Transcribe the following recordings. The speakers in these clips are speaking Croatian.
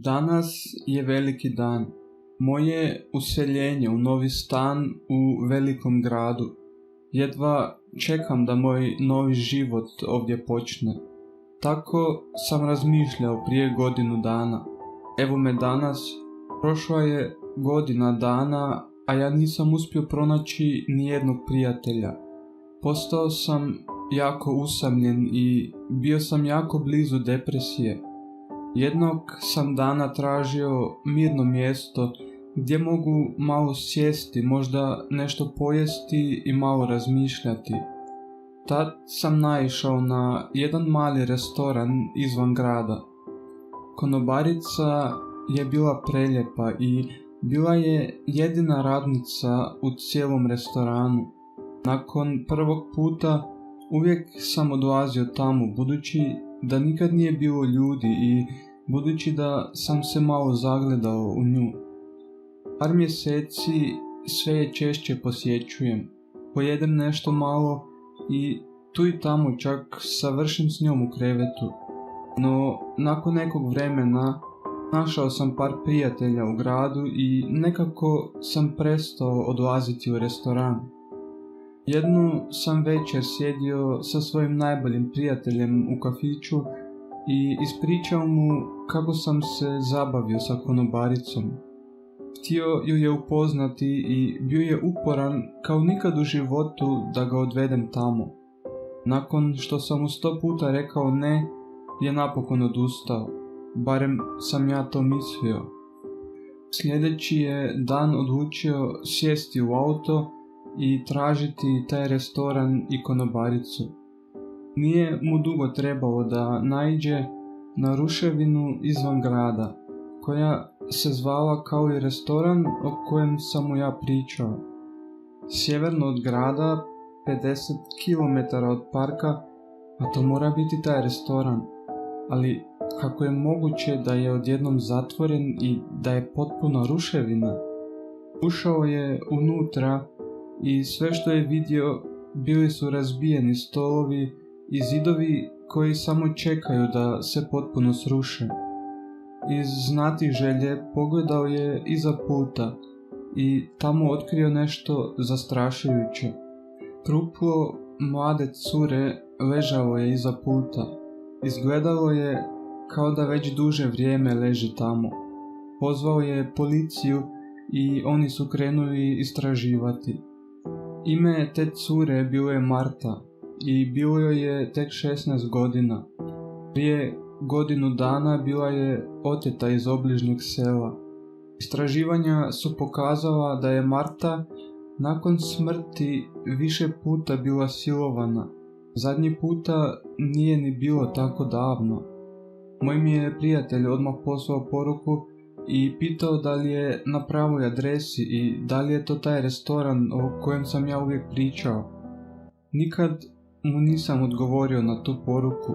Danas je veliki dan. Moje useljenje u novi stan u velikom gradu. Jedva čekam da moj novi život ovdje počne. Tako sam razmišljao prije godinu dana. Evo me danas, prošla je godina dana, a ja nisam uspio pronaći nijednog prijatelja. Postao sam jako usamljen i bio sam jako blizu depresije. Jednog sam dana tražio mirno mjesto gdje mogu malo sjesti, možda nešto pojesti i malo razmišljati. Tad sam naišao na jedan mali restoran izvan grada. Konobarica je bila preljepa i bila je jedina radnica u cijelom restoranu. Nakon prvog puta uvijek sam odlazio tamo, budući da nikad nije bilo ljudi i budući da sam se malo zagledao u nju. Par mjeseci sve je češće posjećujem, pojedem nešto malo i tu i tamo čak savršim s njom u krevetu. No, nakon nekog vremena našao sam par prijatelja u gradu i nekako sam prestao odlaziti u restoran. Jednu sam večer sjedio sa svojim najboljim prijateljem u kafiću i ispričao mu kako sam se zabavio sa konobaricom. Htio ju je upoznati i bio je uporan kao nikad u životu da ga odvedem tamo. Nakon što sam mu 100 puta rekao ne, je napokon odustao. Barem sam ja to mislio. Sljedeći je dan odlučio sjesti u auto i tražiti taj restoran i konobaricu. Nije mu dugo trebalo da naiđe na ruševinu izvan grada, koja se zvala kao i restoran o kojem sam mu ja pričao. Sjeverno od grada, 50 km od parka, a to mora biti taj restoran. Ali kako je moguće da je odjednom zatvoren i da je potpuno ruševina? Ušao je unutra i sve što je vidio bili su razbijeni stolovi i zidovi koji samo čekaju da se potpuno sruše. Iz znatiželje pogledao je iza puta i tamo otkrio nešto zastrašujuće. Truplo mlade cure ležalo je iza puta. Izgledalo je kao da već duže vrijeme leži tamo. Pozvao je policiju i oni su krenuli istraživati. Ime te cure bilo je Marta i bilo joj je tek 16 godina. Prije godinu dana bila je oteta iz obližnjeg sela. Istraživanja su pokazala da je Marta nakon smrti više puta bila silovana. Zadnji puta nije ni bilo tako davno. Moj mi je prijatelj odmah poslao poruku i pitao da li je na pravoj adresi i da li je to taj restoran o kojem sam ja uvijek pričao. Nikad mu nisam odgovorio na tu poruku.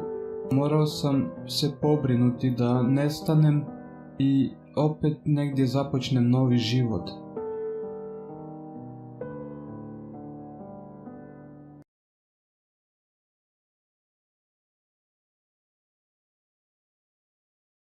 Morao sam se pobrinuti da nestanem i opet negdje započnem novi život.